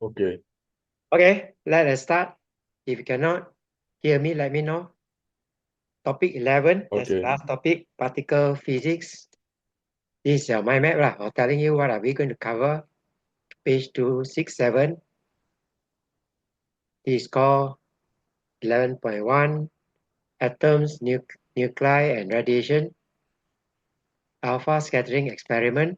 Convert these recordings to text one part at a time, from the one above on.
Okay. Okay, let us start. If you cannot hear me, let me know. Topic 11, that's the Okay. last topic, particle physics. This is your mind map lah, or telling you what are we going to cover. Page 267. This is called 11.1, atoms, nuclei, and radiation. Alpha scattering experiment.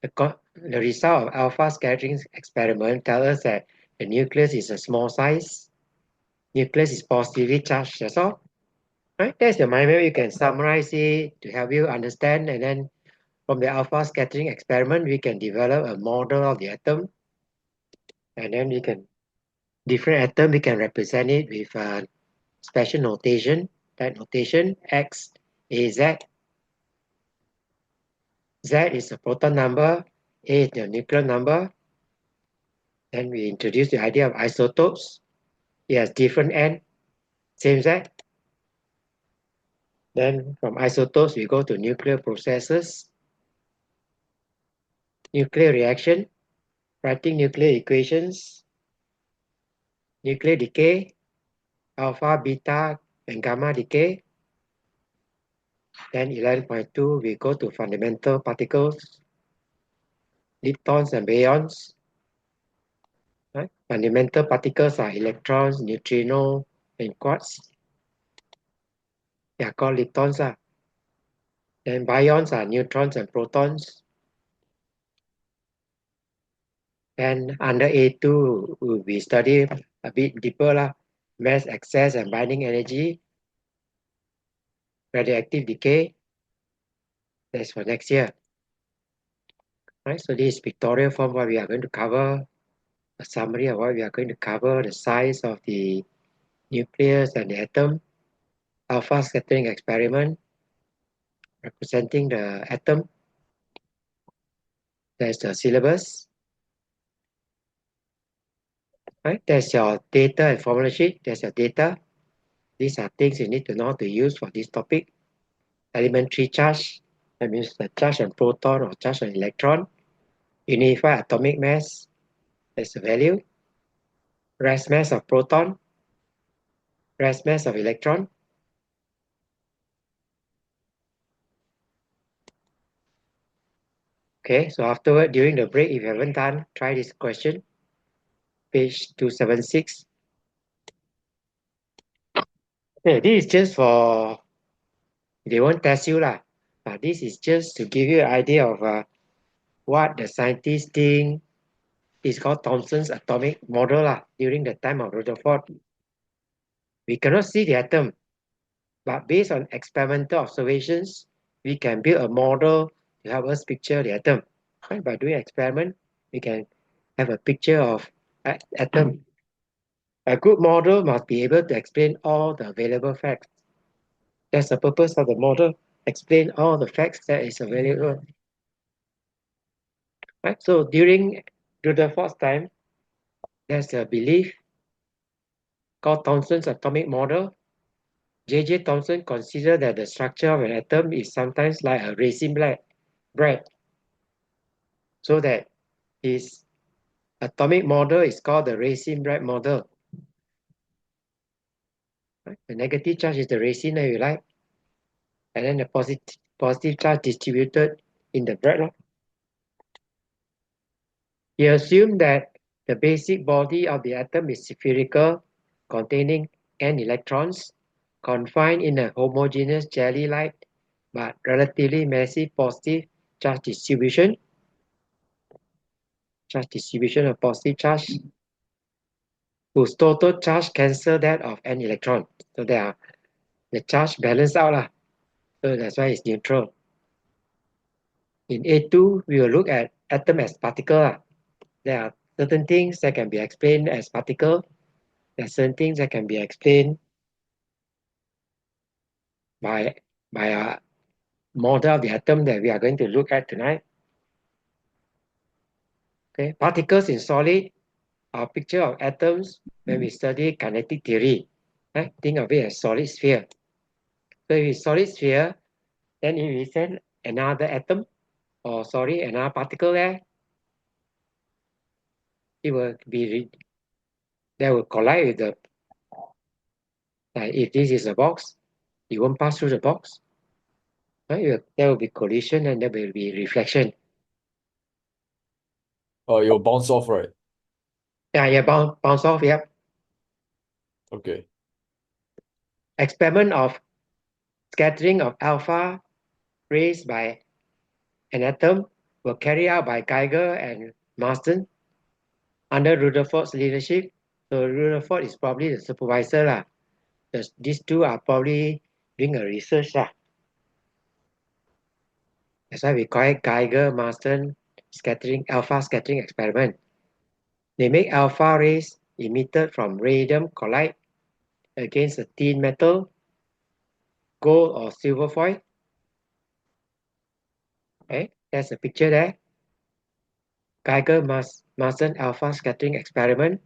The result of alpha scattering experiment tells us that the nucleus is a small size. Nucleus is positively charged, that's all. Right? That's the mind map. You can summarize it to help you understand, and then from the alpha scattering experiment, we can develop a model of the atom, and then we can different atom we can represent it with a special notation. That notation X, A, Z. Z is the proton number, A is the nucleon number. Then we introduce the idea of isotopes. It has different N, same Z. Then from isotopes, we go to nuclear processes, nuclear reaction, writing nuclear equations, nuclear decay, alpha, beta, and gamma decay. Then 11.2, we go to fundamental particles, leptons and baryons. Right? Fundamental particles are electrons, neutrinos, and quarks. They are called leptons. Then baryons are neutrons and protons. And under A2, we study a bit deeper, mass excess and binding energy, radioactive decay. That's for next year. Right? So this is pictorial form what we are going to cover, a summary of what we are going to cover, the size of the nucleus and the atom, alpha scattering experiment, representing the atom. There's the syllabus. Right? There's your data and formula sheet. There's your data. These are things you need to know how to use for this topic. Elementary charge, that means the charge on proton or charge on electron. Unified atomic mass, that's the value. Rest mass of proton, rest mass of electron. Okay, so afterward, during the break, if you haven't done, try this question. Page 276. Okay, this is just for, they won't test you lah. But this is just to give you an idea of what the scientists think is called Thomson's atomic model during the time of Rutherford. We cannot see the atom, but based on experimental observations, we can build a model to help us picture the atom. Right? By doing experiment, we can have a picture of atom. A good model must be able to explain all the available facts. That's the purpose of the model, explain all the facts that is available. Right? So during Rutherford's time, there's a belief called Thomson's atomic model. J.J. Thomson considered that the structure of an atom is sometimes like a raisin bread, so that his atomic model is called the raisin bread model. Right? The negative charge is the raisin that you like, and then the positive charge distributed in the bread. He assumed that the basic body of the atom is spherical, containing n electrons, confined in a homogeneous jelly-like but relatively massive positive charge distribution. Charge distribution of positive charge whose total charge cancel that of n electron. So they are the charge balance out. So that's why it's neutral. In A2, we will look at atom as particle. There are certain things that can be explained as particle. There are certain things that can be explained by a model of the atom that we are going to look at tonight. Okay, particles in solid are a picture of atoms when we study kinetic theory. Right? Think of it as solid sphere. So if it's solid sphere, then if we send another atom, or sorry, another particle there, it will be that will collide with the, like if this is a box, it won't pass through the box. Right? There will be collision and there will be reflection. It'll bounce off, right? Yeah, bounce off, yep. Okay. Experiment of scattering of alpha rays by an atom were carried out by Geiger and Marsden under Rutherford's leadership. So Rutherford is probably the supervisor lah. These two are probably doing a research lah. That's why we call it Geiger-Marsden alpha scattering experiment. They make alpha rays emitted from radium collide against a thin metal, gold or silver foil. Okay, there's a picture there. Geiger-Marsden alpha scattering experiment.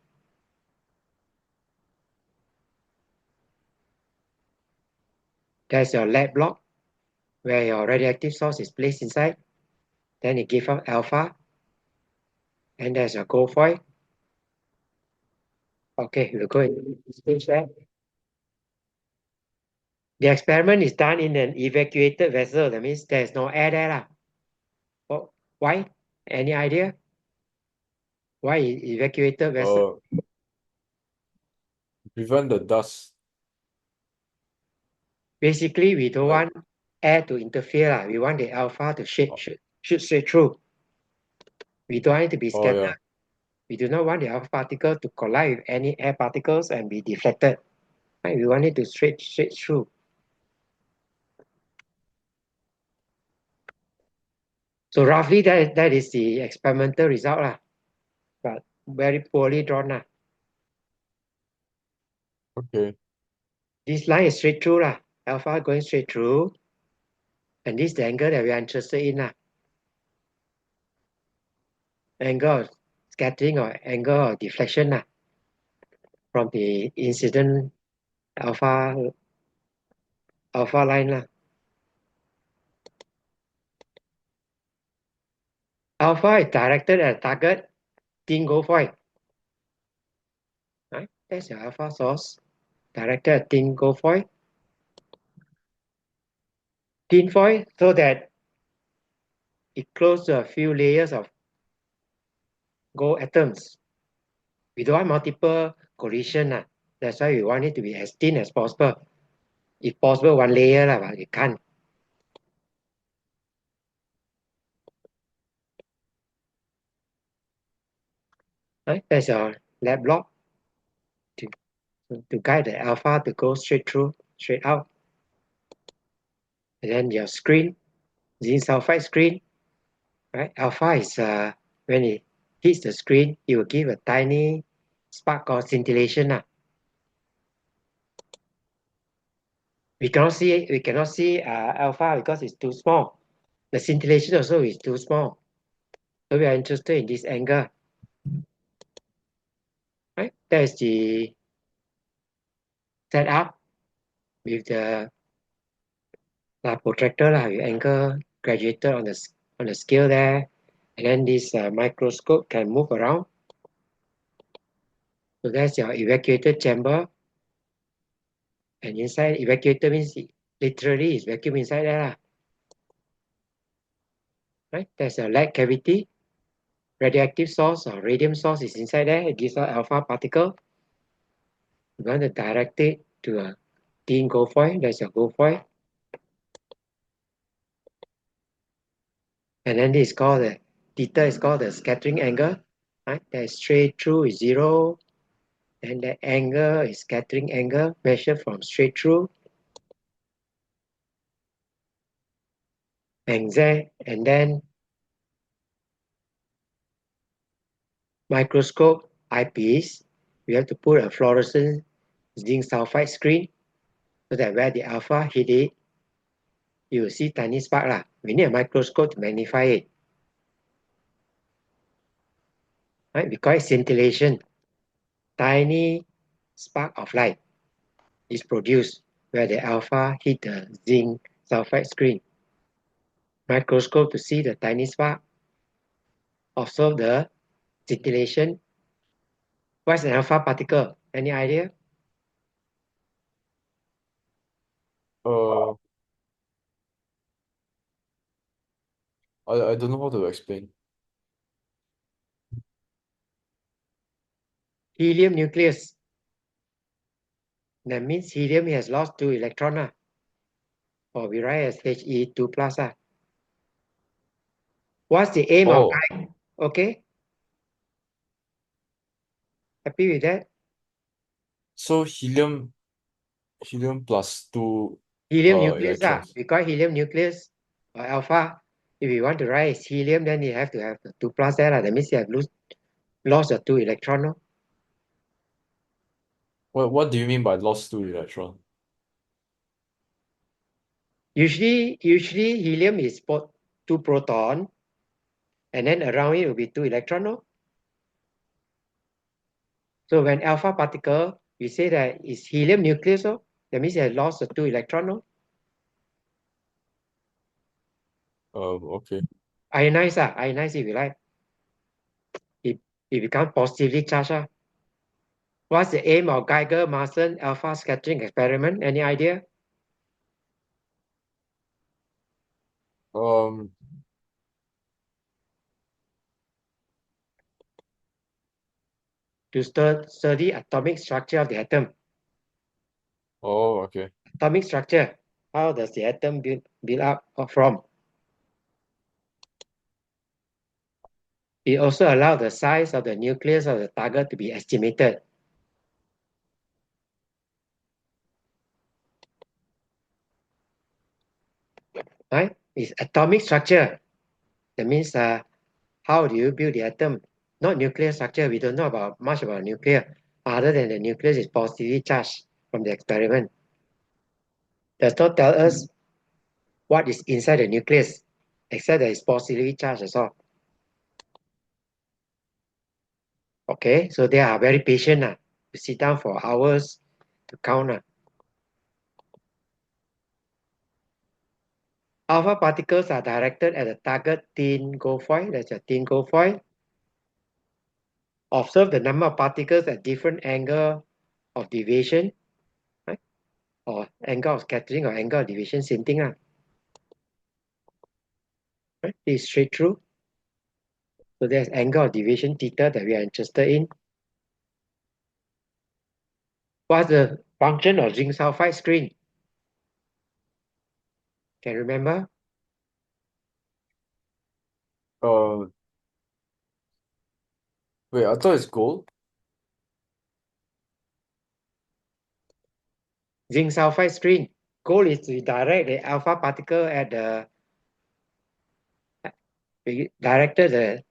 There's your lab block where your radioactive source is placed inside. Then it gives out alpha. And there's your gold foil. Okay, we'll go and stage that. The experiment is done in an evacuated vessel. That means there's no air there lah. Oh, why? Any idea? Why evacuated vessel? Prevent the dust. Basically, we don't Like, want air to interfere lah. We want the alpha to shoot oh, straight through. We don't want it to be oh scattered. yeah. We do not want the alpha particle to collide with any air particles and be deflected. Right? We want it to straight through. So roughly that is the experimental result lah, but very poorly drawn lah. Okay. This line is straight through lah, alpha going straight through, and this is the angle that we are interested in lah. Angle of scattering or angle of deflection lah, from the incident alpha line lah. Alpha is directed at a target, thin gold foil. Right? That's your alpha source, directed at thin gold foil. Thin foil so that it closes to a few layers of gold atoms. We don't want multiple collision lah. That's why we want it to be as thin as possible. If possible, one layer lah, but it can't. Right? That's your lab block to guide the alpha to go straight through, straight out. And then your screen, zinc sulfide screen, right? Alpha is when it hits the screen, it will give a tiny spark or scintillation lah. We cannot see alpha because it's too small. The scintillation also is too small. So we are interested in this angle. Right? That is the setup with the protractor lah, with angle graduated on the scale there, and then this microscope can move around. So that's your evacuated chamber, and inside evacuated means literally is vacuum inside there lah. Right? There's a lead cavity, radioactive source or radium source is inside there. It gives out alpha particle. You want to direct it to a thin gold foil. That's your gold foil. And then this is called the theta is called the scattering angle. Right? That straight through is 0. And the angle is scattering angle measured from straight through. And then microscope eyepiece. We have to put a fluorescent zinc sulfide screen so that where the alpha hit it, you will see tiny spark lah. We need a microscope to magnify it. Right? We call it scintillation. Tiny spark of light is produced where the alpha hit the zinc sulfide screen. Microscope to see the tiny spark. Observe the scintillation What's an alpha particle? Any idea? Uh, I don't know how to explain. Helium nucleus. That means helium has lost 2 electrons, or we write as He2 plus. What's the aim of Oh, that? Okay, happy with that? so helium plus two Helium nucleus, electrons. we call helium nucleus or alpha. If you want to write as helium, then you have to have the 2 plus there. That means you have lost the 2 electrons. No? What do you mean by lost two electron? Usually helium is 2 proton, and then around it will be 2 electrons. No? So when alpha particle, we say that it's helium nucleus. No? That means it has lost the 2 electrons. No? Okay. Ionized if you like. It becomes positively charged. What's the aim of Geiger-Marson alpha scattering experiment? Any idea? Um, To study atomic structure of the atom. oh, okay. Atomic structure. How does the atom build up or from? It also allows the size of the nucleus of the target to be estimated. Right? It's atomic structure. That means how do you build the atom? Not nuclear structure. We don't know much about nuclear, other than the nucleus is positively charged from the experiment. Does not tell us what is inside the nucleus, except that it's positively charged as all. Okay, so they are very patient. To sit down for hours to count. Alpha particles are directed at the target thin gold foil. That's a thin gold foil. Observe the number of particles at different angle of deviation, right? Or angle of scattering or angle of deviation, same thing. Right? This is straight through. So there's angle of deviation theta that we are interested in. What's the function of zinc sulfide screen? Can you remember? Uh, Wait, I thought it's gold. Zinc sulfide screen. Goal is to direct the alpha particle at we directed the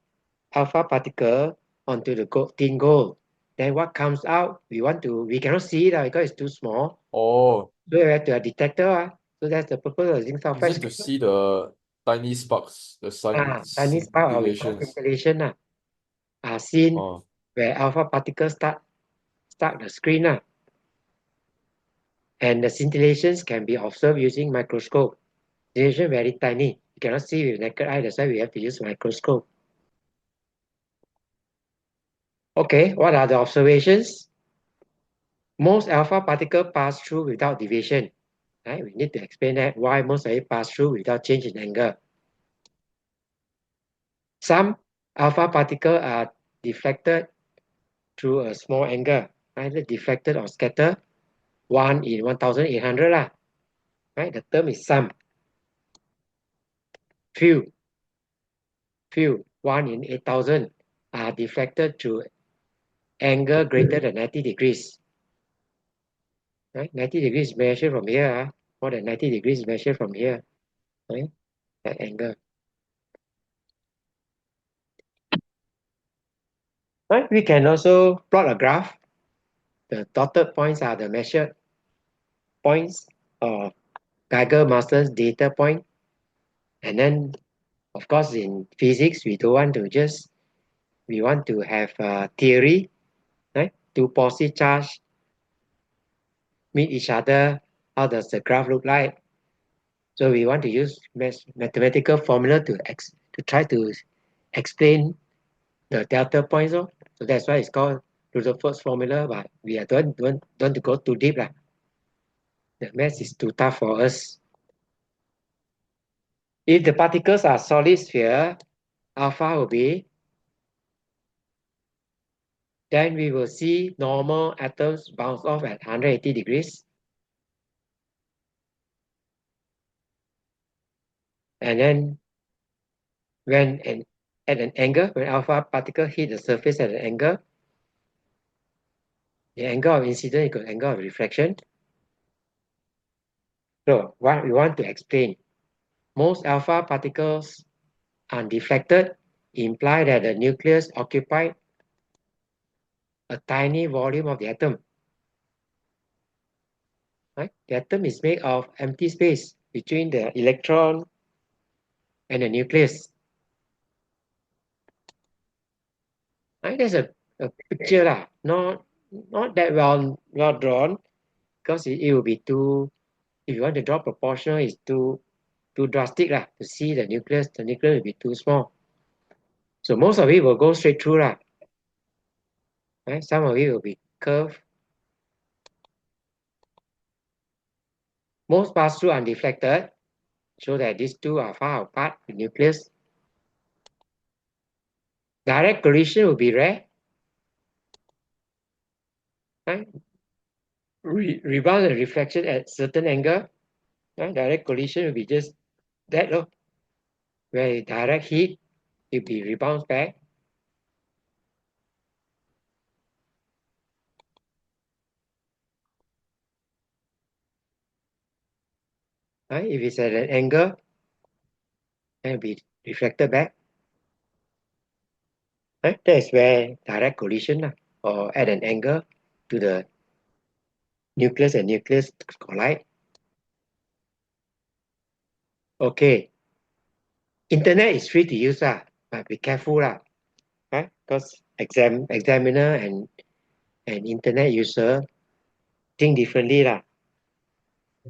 alpha particle onto the thin goal. Then what comes out, we cannot see it because it's too small. Oh, So we have to have a detector. So that's the purpose of zinc is sulfide it to screen. see the tiny sparks, the Tiny spark or we call scintillations? scintillation are seen Oh, where alpha particles start the screen. And the scintillations can be observed using microscope. Scintillation very tiny. You cannot see with naked eye. That's why we have to use microscope. Okay, what are the observations? Most alpha particles pass through without deviation. Right? We need to explain that why most of it pass through without change in angle. Some alpha particles are deflected through a small angle, either deflected or scattered. 1 in 1,800 lah. Right? The term is some. Few, 1 in 8,000 are deflected through angle greater than 90 degrees. Right? 90 degrees measured from here. More than 90 degrees measured from here. Right? That angle. Right? We can also plot a graph. The dotted points are the measured points of Geiger-Master's data point. And then, of course, in physics, we don't want to we want to have a theory, right? Two positive charge meet each other. How does the graph look like? So we want to use mathematical formula to try to explain the delta points. So that's why it's called Rutherford's formula, but we don't to go too deep lah. The math is too tough for us. If the particles are solid sphere, alpha will be, then we will see normal atoms bounce off at 180 degrees. And then at an angle, when alpha particle hit the surface at an angle, the angle of incidence equals angle of reflection. So what we want to explain, most alpha particles undeflected imply that the nucleus occupied a tiny volume of the atom. Right? The atom is made of empty space between the electron and the nucleus. Right? There's a picture lah, not that well drawn, because it will be too, if you want to draw proportional, it's too drastic lah, to see the nucleus will be too small. So most of it will go straight through lah. Right? Some of it will be curved. Most pass through undeflected, so that these two are far apart, the nucleus. Direct collision will be rare. Right? Rebound and reflection at certain angle. Right? Direct collision will be just that, where direct heat will be rebound back. Right? If it's at an angle, then it will be reflected back. Right? That's where direct collision, or at an angle to the nucleus and nucleus collide. Okay. Internet is free to use, but be careful, right? Because examiner and internet user think differently,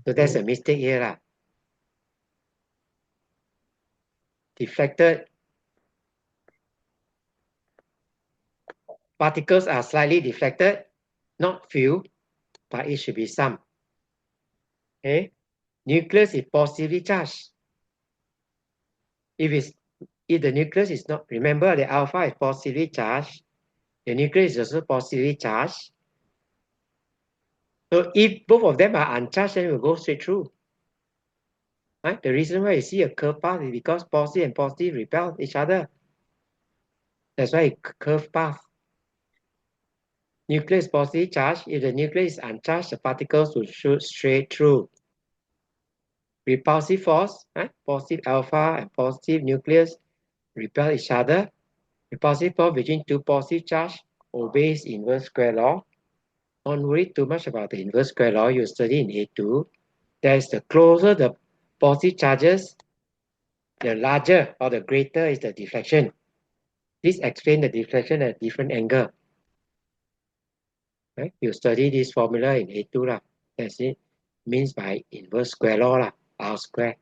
so that's a mistake here, Deflected particles are slightly deflected, not few, but it should be some. Okay, nucleus is positively charged. If the nucleus is not, remember the alpha is positively charged, the nucleus is also positively charged. So if both of them are uncharged, then it will go straight through. Right? The reason why you see a curved path is because positive and positive repel each other. That's why it curved path. Nucleus positively charged. If the nucleus is uncharged, the particles will shoot straight through. Repulsive force, positive alpha and positive nucleus repel each other. Repulsive force between two positive charge obeys inverse square law. Don't worry too much about the inverse square law you study in A2. There's the closer the positive charges, the larger or the greater is the deflection. Please explain the deflection at a different angle. Right? You study this formula in A2 That's it. Means by inverse square law R square.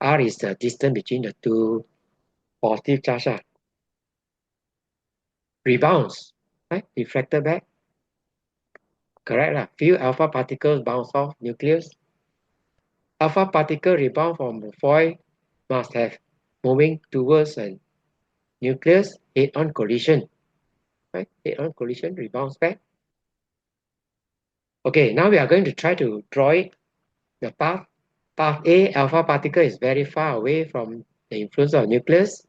R is the distance between the two positive charge Rebounds, right? Reflected back. Correct Few alpha particles bounce off nucleus. Alpha particle rebound from the foil must have moving towards a nucleus head-on collision. Right? Head-on collision rebounds back. Okay, now we are going to try to draw it. The path A, alpha particle is very far away from the influence of nucleus.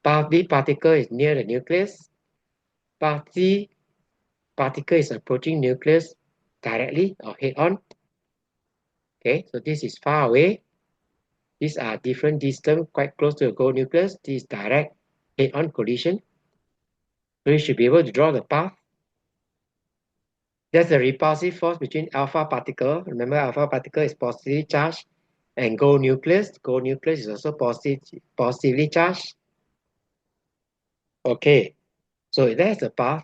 Path B particle is near the nucleus. Path C particle is approaching nucleus directly or head-on. Okay, so this is far away. These are different distance, quite close to the gold nucleus. This is direct head-on collision. So you should be able to draw the path. There's a repulsive force between alpha particle. Remember, alpha particle is positively charged, and gold nucleus. Gold nucleus is also positively charged. Okay, so that's the path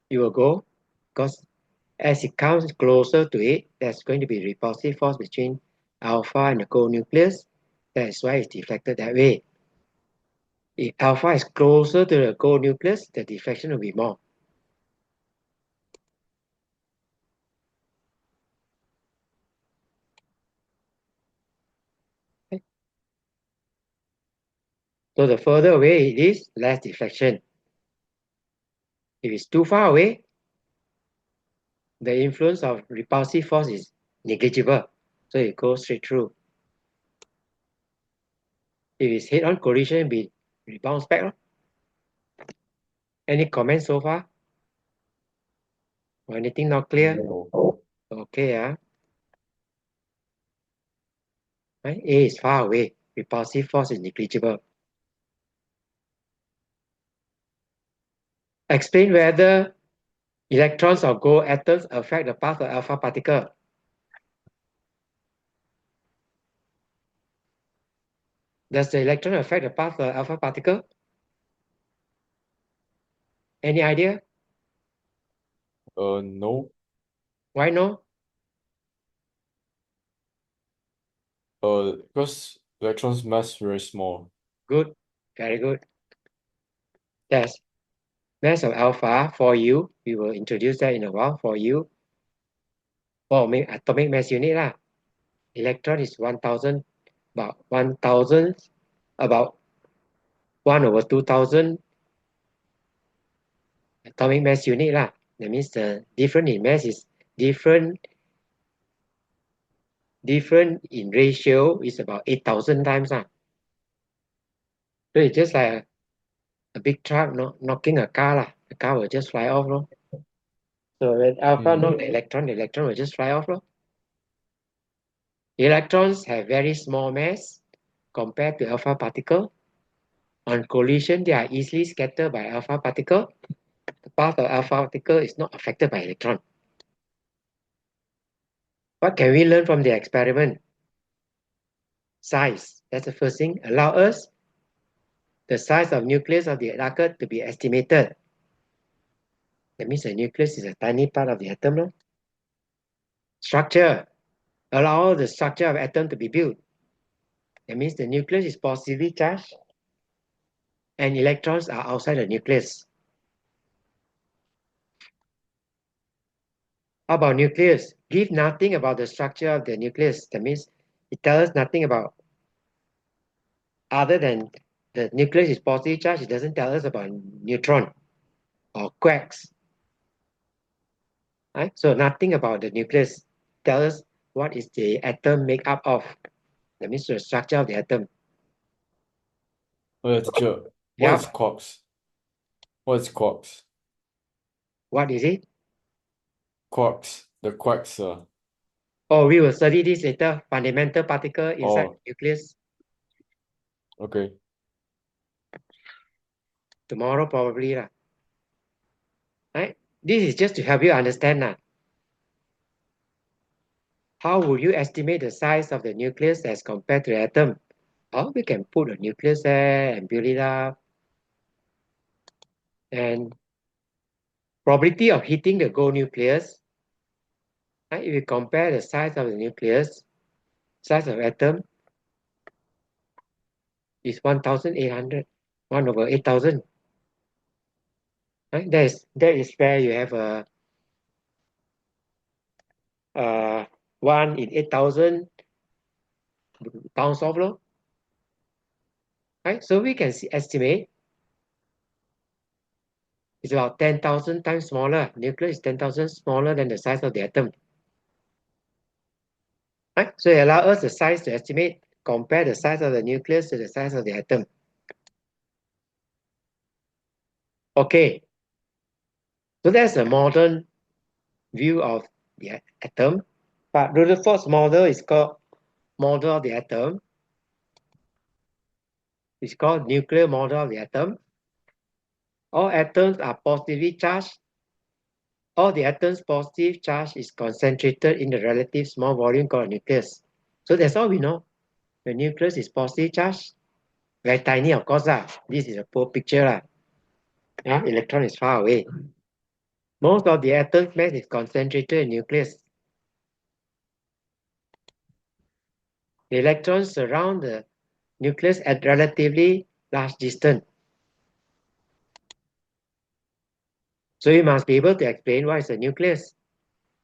you will go, because as it comes closer to it, there's going to be repulsive force between alpha and the gold nucleus. That's why it's deflected that way. If alpha is closer to the gold nucleus, the deflection will be more. So the further away it is, less deflection. If it's too far away, the influence of repulsive force is negligible. So it goes straight through. If it's head-on collision, it rebounds back. Any comments so far? Or anything not clear? No. Okay, right? A is far away. Repulsive force is negligible. Explain whether electrons or gold atoms affect the path of alpha particle. Does the electron affect the path of alpha particle? Any idea? No. Why no? Because electrons mass very small. Good. Very good. Yes. Mass of alpha for you. We will introduce that in a while for you. Or atomic mass unit lah. Electron is 1000, about 1000, about 1 over 2000 atomic mass unit lah. That means the difference in mass is different in ratio is about 8,000 times lah. So it's just like a big truck knocking a car lah. The car will just fly off. No? So when alpha knock the electron will just fly off. No? Electrons have very small mass compared to alpha particle. On collision, they are easily scattered by alpha particle. The path of alpha particle is not affected by electron. What can we learn from the experiment? Size. That's the first thing. Allow us the size of nucleus of the atom to be estimated. That means the nucleus is a tiny part of the atom. No? Structure. Allow the structure of atom to be built. That means the nucleus is positively charged and electrons are outside the nucleus. How about nucleus? Give nothing about the structure of the nucleus. That means it tells us nothing about other than the nucleus is positively charged. It doesn't tell us about neutron or quarks. Right? So nothing about the nucleus. Tell us what is the atom made up of. That means the structure of the atom. Oh yeah, teacher. What Yep. is quarks? What is quarks? What is it? Quarks. The quarks. Oh, we will study this later. Fundamental particle inside the nucleus. Okay. Tomorrow probably lah. Right? This is just to help you understand lah. How would you estimate the size of the nucleus as compared to the atom? Oh, we can put a nucleus there and build it up. And probability of hitting the gold nucleus, right? If you compare the size of the nucleus, size of atom is 1,800, 1 over 8,000. Right? That is where you have a 1 in 8,000 bounce off, no? Right? So we can estimate it's about 10,000 times smaller. Nucleus is 10,000 smaller than the size of the atom. Right? So it allows us the size to estimate, compare the size of the nucleus to the size of the atom. Okay. So that's a modern view of the atom. But Rutherford's model is called model of the atom. It's called nuclear model of the atom. All atoms are positively charged. All the atoms' positive charge is concentrated in the relative small volume called nucleus. So that's all we know. The nucleus is positive charged. Very tiny, of course. This is a poor picture. Electron is far away. Most of the atom's mass is concentrated in nucleus. The electrons surround the nucleus at relatively large distance. So you must be able to explain what is a nucleus.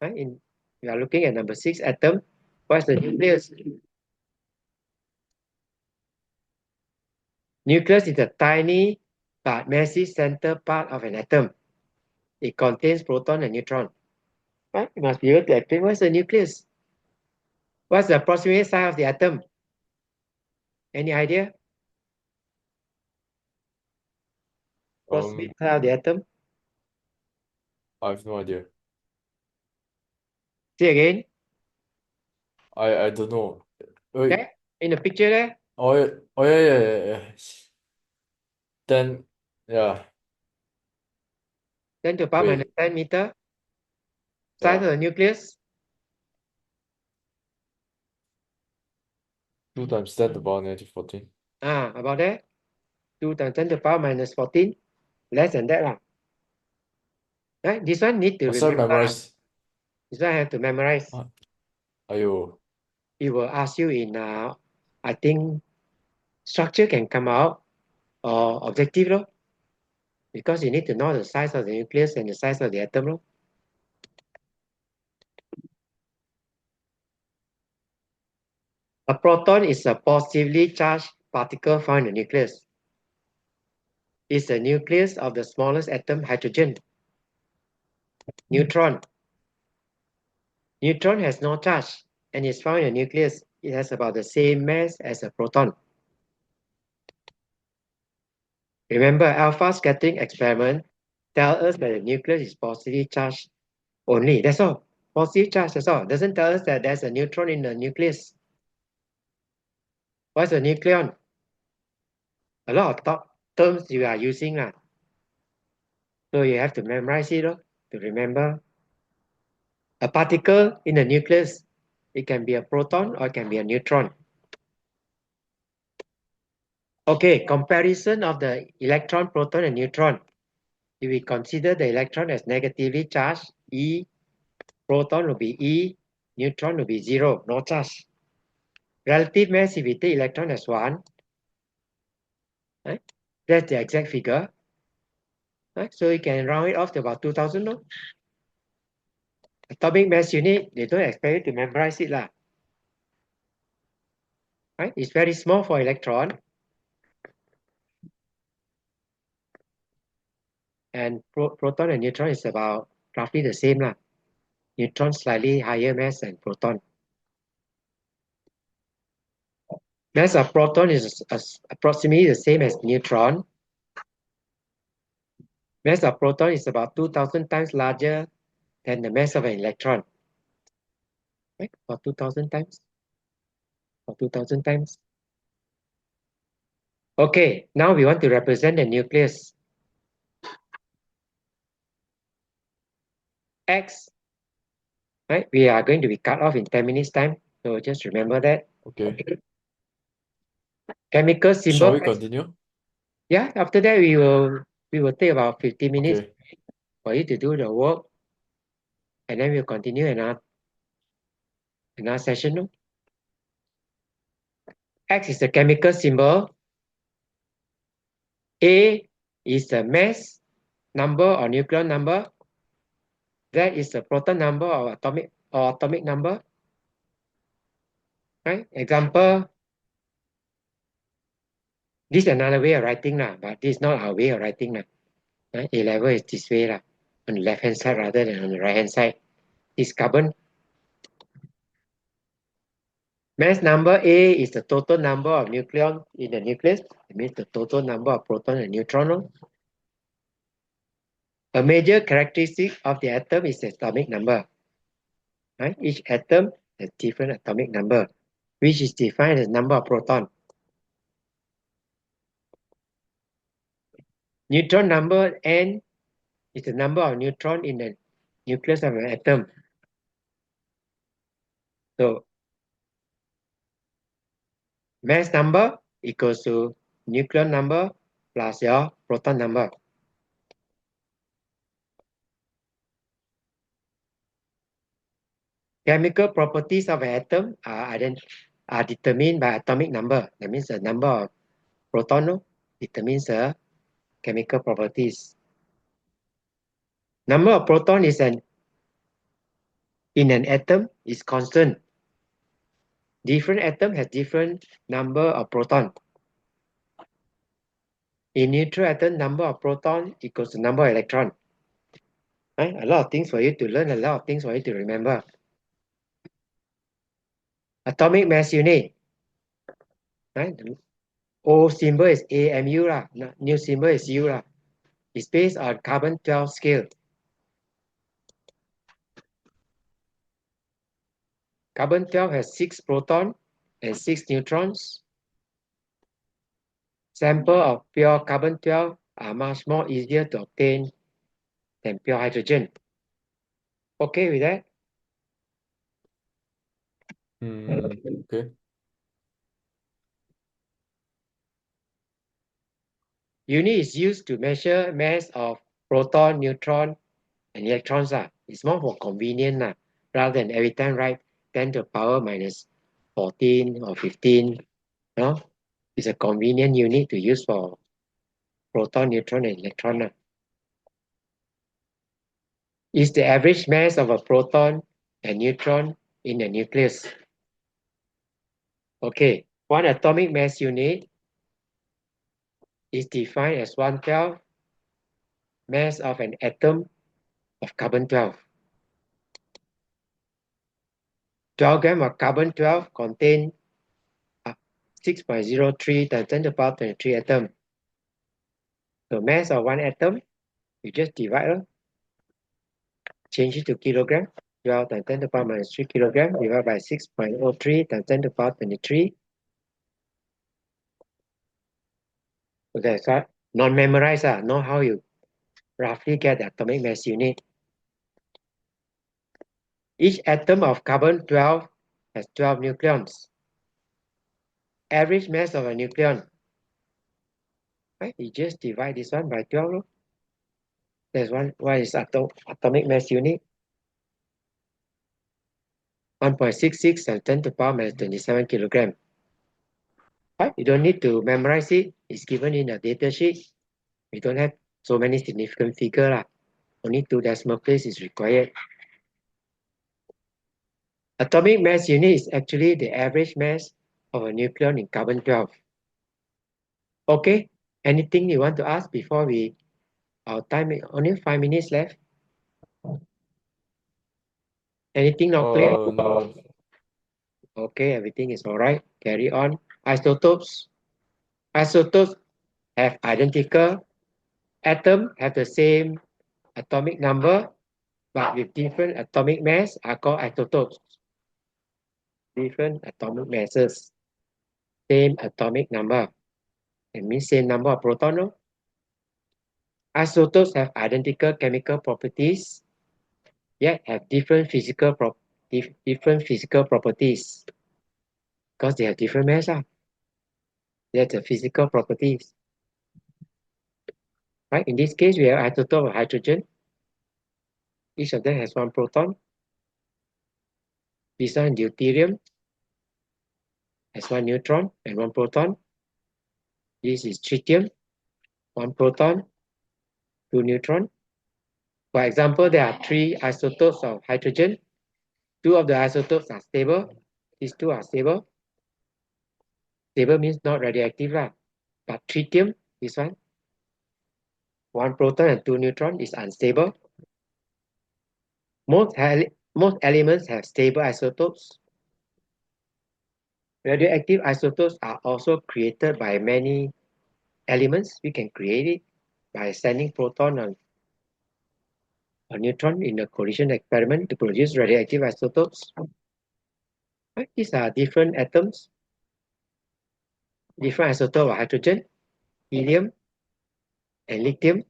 Right? We are looking at number 6 atom. What is the nucleus? Nucleus is a tiny but massive center part of an atom. It contains proton and neutron. Right? You must be able to explain what's the nucleus. What's the approximate size of the atom? Any idea? Approximate size of the atom? I have no idea. See again. I don't know. Wait. There, in the picture there. Oh yeah. Oh yeah, yeah, yeah, yeah. Then yeah, 10 to the power minus wait. 10 meter. Size Yeah. of the nucleus. 2 times 10 to the power negative 14. About there. 2 times 10 to the power minus 14. Less than that lah. Right? This one need to Must I remember. memorize? This one I have to memorize. Ayo. It will ask you in I think structure can come out or objective lor. Because you need to know the size of the nucleus and the size of the atom lor. A proton is a positively charged particle found in the nucleus. It's the nucleus of the smallest atom, hydrogen. Neutron. Neutron has no charge and is found in the nucleus. It has about the same mass as a proton. Remember, alpha scattering experiment tell us that the nucleus is positively charged only. That's all. Positive charge, that's all. Doesn't tell us that there's a neutron in the nucleus. What's a nucleon? A lot of terms you are using lah. So you have to memorize it to remember. A particle in the nucleus, it can be a proton or it can be a neutron. Okay, comparison of the electron, proton, and neutron. If we consider the electron as negatively charged, E, proton will be E, neutron will be 0, no charge. Relative mass, if we take electron as 1, right? That's the exact figure. Right? So you can round it off to about 2000. No? Atomic mass unit, they don't expect you to memorize it. Lah. Right? It's very small for electron. And proton and neutron is about roughly the same. Lah. Neutron slightly higher mass than proton. Mass of proton is approximately the same as neutron. Mass of proton is about 2000 times larger than the mass of an electron. Right? About 2000 times. About 2000 times. Okay, now we want to represent the nucleus. X, right? We are going to be cut off in 10 minutes time. So just remember that. Okay. Chemical Shall symbol. we continue? Yeah, after that we will take about 15 minutes Okay. for you to do the work. And then we'll continue another session. No? X is the chemical symbol. A is the mass number or nucleon number. Z is the proton number or atomic number. Right? Example. This is another way of writing, but this is not our way of writing. Right? A level is this way, on the left hand side rather than on the right hand side. This carbon. Mass number A is the total number of nucleon in the nucleus. It means the total number of proton and neutron. A major characteristic of the atom is the atomic number. Right? Each atom has different atomic number, which is defined as number of proton. Neutron number N is the number of neutron in the nucleus of an atom. So mass number equals to nucleon number plus your proton number. Chemical properties of an atom are determined by atomic number. That means the number of proton determines the chemical properties. Number of proton in an atom is constant. Different atom has different number of proton. In neutral atom, number of proton equals the number of electron. Right? A lot of things for you to learn, a lot of things for you to remember. Atomic mass unit. Right? The old symbol is AMU lah. New symbol is U lah. It's based on carbon 12 scale. Carbon 12 has 6 protons and 6 neutrons. Sample of pure carbon 12 are much more easier to obtain than pure hydrogen. Okay with that? Okay. Unit is used to measure mass of proton, neutron, and electrons. It's more for convenience rather than every time write 10 to the power minus 14 or 15. No? It's a convenient unit to use for proton, neutron, and electron. Is the average mass of a proton and neutron in the nucleus. Okay, one atomic mass unit is defined as 1/12 mass of an atom of carbon 12. 12 grams of carbon 12 contain 6.03 times 10 to the power 23 atom. The mass of one atom, you just divide, change it to kilogram. 12 times 10 to the power minus 3 kilogram divided by 6.03 times 10 to the power 23. Okay, so non-memorize, know how you roughly get the atomic mass unit. Each atom of carbon 12 has 12 nucleons. Average mass of a nucleon, right? You just divide this one by 12. There's one is atomic mass unit. 1.66 times 10 to the power minus 27 kilogram. Right? You don't need to memorize it. It's given in a data sheet. We don't have so many significant figures. Only 2 decimal places is required. Atomic mass unit is actually the average mass of a nucleon in carbon 12. Okay, anything you want to ask before our time, only 5 minutes left. Anything not clear? No. Okay, everything is all right. Carry on. Isotopes. Isotopes have identical atoms, have the same atomic number, but with different atomic mass are called isotopes. Different atomic masses, same atomic number. It means same number of protons. No? Isotopes have identical chemical properties, yet have different physical properties because they have different mass. That's the physical properties. Right? In this case, we have isotope of hydrogen. Each of them has 1 proton. This one, deuterium, has 1 neutron and 1 proton. This is tritium, 1 proton, 2 neutron. For example, there are 3 isotopes of hydrogen. 2 of the isotopes are stable. These 2 are stable. Stable means not radioactive. But tritium, this one, 1 proton and 2 neutron is unstable. Most elements have stable isotopes. Radioactive isotopes are also created by many elements. We can create it by sending proton and a neutron in a collision experiment to produce radioactive isotopes. Right? These are different atoms, different isotopes of hydrogen, helium, and lithium.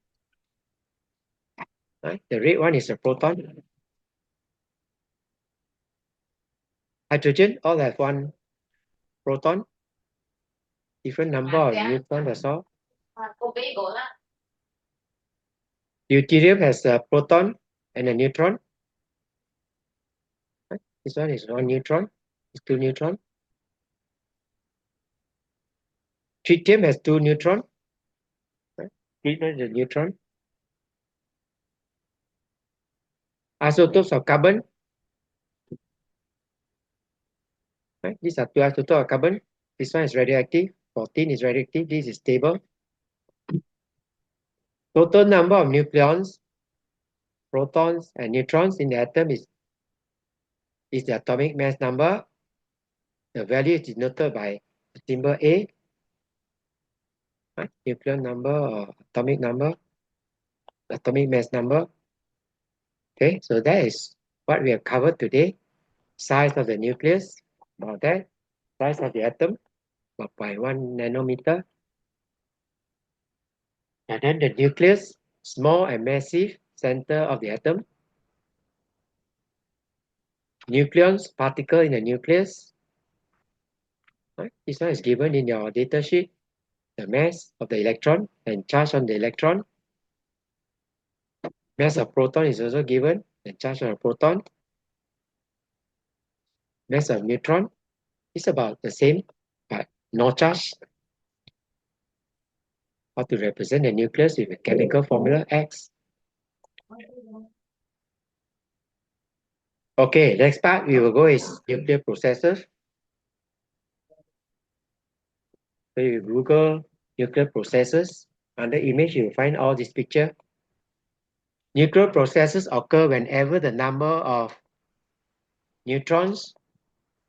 Right? The red one is a proton. Hydrogen all have 1 proton, different number of neutrons as well. Deuterium has a proton and a neutron. Right? This one is 1 neutron, it's 2 neutron. Tritium has 2 neutron. Right? Tritium is a neutron. Isotopes of carbon. Right? These are 2 isotopes of carbon. This one is radioactive. 14 is radioactive. This is stable. Total number of nucleons, protons, and neutrons in the atom is the atomic mass number. The value is denoted by the symbol A, right? Nucleon number or atomic number, atomic mass number. Okay, so that is what we have covered today. Size of the nucleus, about that. Size of the atom, about 0.1 nanometer. And then the nucleus, small and massive center of the atom. Nucleons, particle in the nucleus. Right? This one is given in your data sheet. The mass of the electron and charge on the electron. Mass of proton is also given, and charge on a proton. Mass of neutron is about the same, but no charge. How to represent the nucleus with a chemical formula X. Okay, next part we will go is nuclear processes. So you Google nuclear processes. Under image, you will find all this picture. Nuclear processes occur whenever the number of neutrons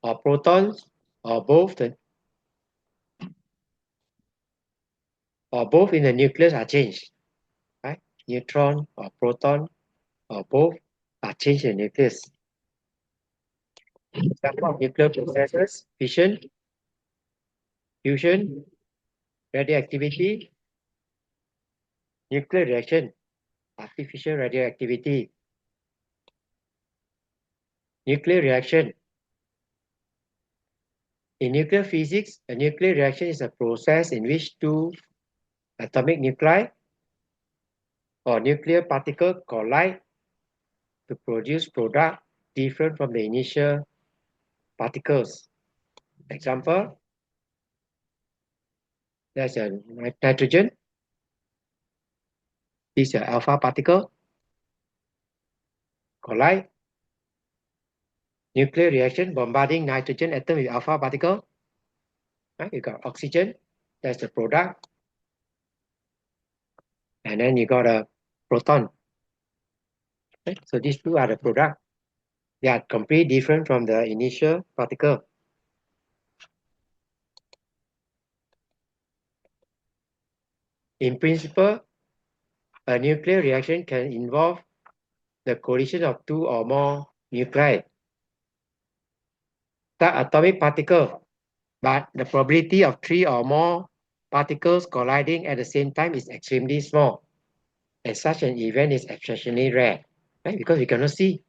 or protons or both in the nucleus are changed. Right? Neutron or proton or both are changed in the nucleus. Example of nuclear processes: fission, fusion, radioactivity, nuclear reaction, artificial radioactivity, nuclear reaction. In nuclear physics, a nuclear reaction is a process in which two atomic nuclei or nuclear particles collide to produce product different from the initial particles. Example, there's a nitrogen. This is an alpha particle. Collide. Nuclear reaction bombarding nitrogen atom with alpha particle. Right? You got oxygen. That's the product. And then you got a proton. Right? So these two are the product. They are completely different from the initial particle. In principle, a nuclear reaction can involve the collision of two or more nuclei, atomic particle, but the probability of three or more particles colliding at the same time is extremely small, and such an event is exceptionally rare, right? Because we cannot see.